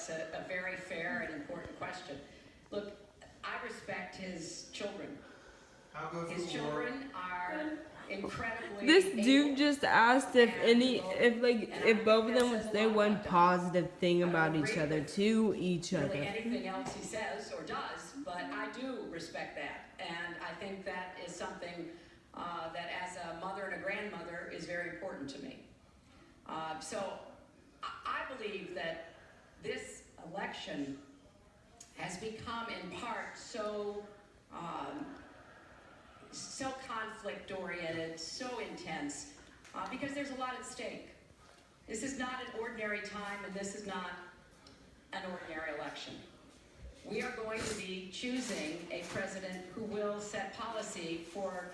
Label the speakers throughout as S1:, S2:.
S1: that's a very fair and important question. Look, I respect his children. His children are incredibly.
S2: This dude just asked if both of them would say one positive thing about each other to each other.
S1: Really anything else he says or does, but I do respect that, and I think that is something that, as a mother and a grandmother, is very important to me. So I believe that this election has become, in part, so conflict-oriented, so intense, because there's a lot at stake. This is not an ordinary time, and this is not an ordinary election. We are going to be choosing a president who will set policy for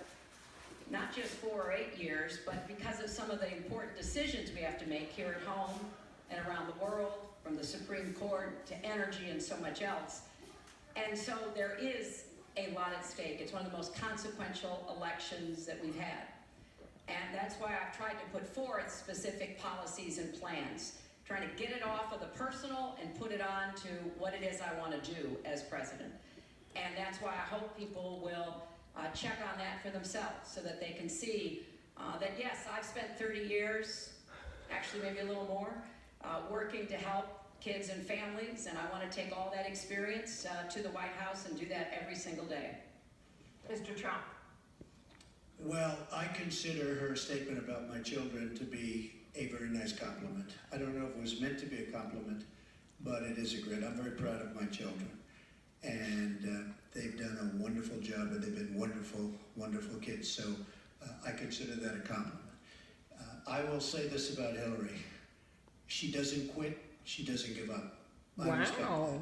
S1: not just 4 or 8 years, but because of some of the important decisions we have to make here at home and around the world, from the Supreme Court to energy and so much else. And so there is a lot at stake. It's one of the most consequential elections that we've had. And that's why I've tried to put forth specific policies and plans, trying to get it off of the personal and put it on to what it is I want to do as president. And that's why I hope people will check on that for themselves so that they can see that, yes, I've spent 30 years, actually maybe a little more, working to help kids and families, and I want to take all that experience to the White House and do that every single day. Mr. Trump.
S3: Well, I consider her statement about my children to be a very nice compliment. I don't know if it was meant to be a compliment, but it is a great. I'm very proud of my children, and they've done a wonderful job, and they've been wonderful, wonderful kids. So I consider that a compliment. I will say this about Hillary: she doesn't quit. She doesn't give up. I respect that.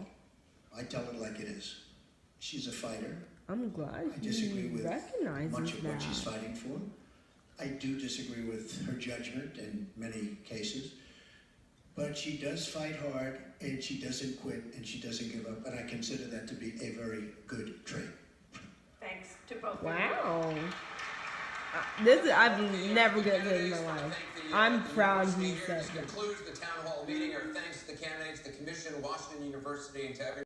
S3: I tell it like it is. She's a fighter.
S2: I'm glad
S3: I disagree with much of
S2: that.
S3: what she's fighting for. I do disagree with her judgment in many cases. But she does fight hard, and she doesn't quit, and she doesn't give up. And I consider that to be a very good trait.
S1: Thanks to both.
S2: Wow. I've never got this in my life. I'm proud he said that.
S4: Concludes the town hall meeting. Our thanks to the candidates, the commission, Washington University, and to everyone.